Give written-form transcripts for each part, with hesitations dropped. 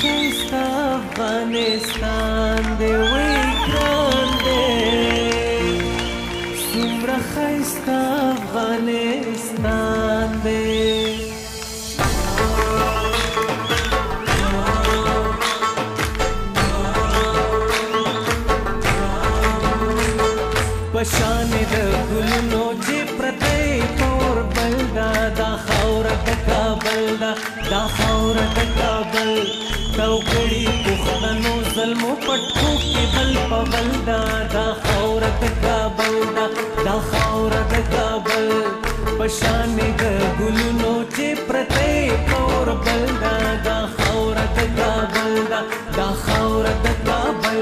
خیستا افغانستان دی وی ګران دی څومره خیستا افغانستان دی پشان د ګلونو چې پرته پور بلدا دا خاوره د کابل دا خاوره د کابل توکړي پښتنو ظلمو پټکو کې بل په بل دا خاوره د کابل دا خاوره د کابل پشان د ګلونو چې پرته پور بلدا دا خاوره د کابل دا خاوره د کابل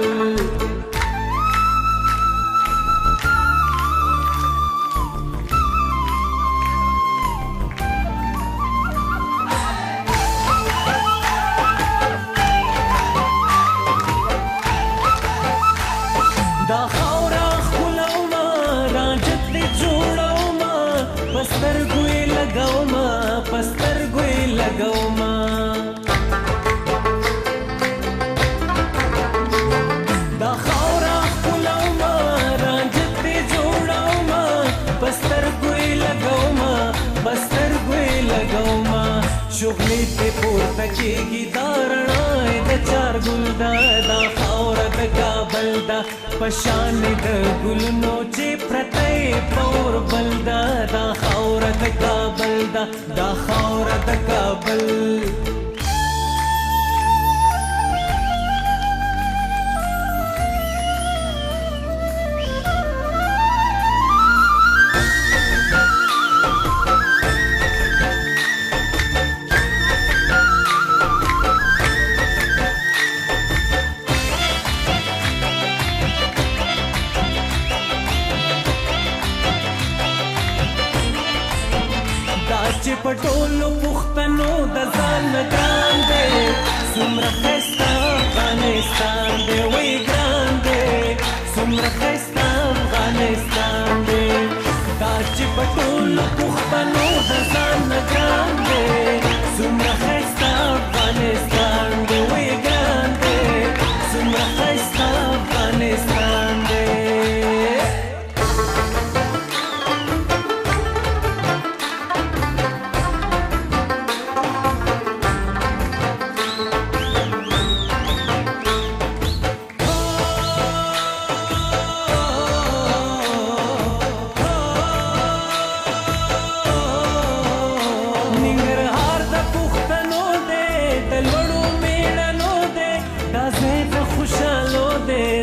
دا خاورا خلوما راجت دی جوړوما پستر ګوي لګوما پستر ګوي لګوما دا خاورا خلوما راجت دی جوړوما پستر ګوي لګوما پستر ګوي لګوما شغلې ته پورته کېږي دا رڼا د چار ګل دا خاوره د کابل دا پشان د ګلونو چې پرته پور بل دا خاوره د کابل دا خاوره د کابل چې پټولو پښتنو د ځان ګران دی څومره ښایسته افغانستان دی وی ګران دی څومره ښایسته افغانستان دی دا چې پټولو پښتنو د ځان ګران دی څومره ښایسته افغانستان دی وی ګران دی څومره ښایسته افغانستان دی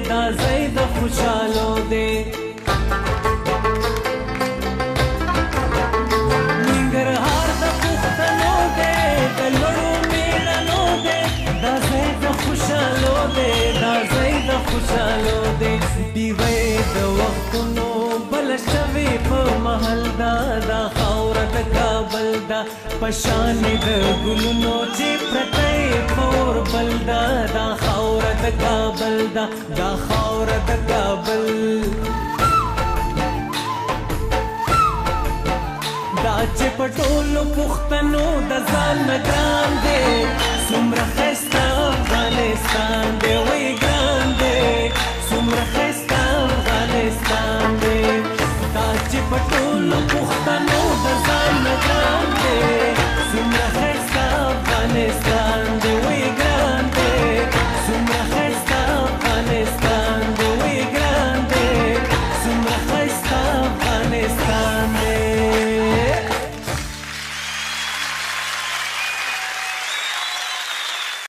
دا ځای د خوشالو دی ننګرهار د پښتنو دی د لوړو میړنو دی دا ځای د خوشالو دی دا ځای د خوشالو دی ډیوې د وختونو بل شوي په محل دا خاوره د کابل دا پشان د ګلونو چې پرته پور بل دا خاوره د کابل دا خاوره د کابل دا چې پټولو پښتنو د ځان ګران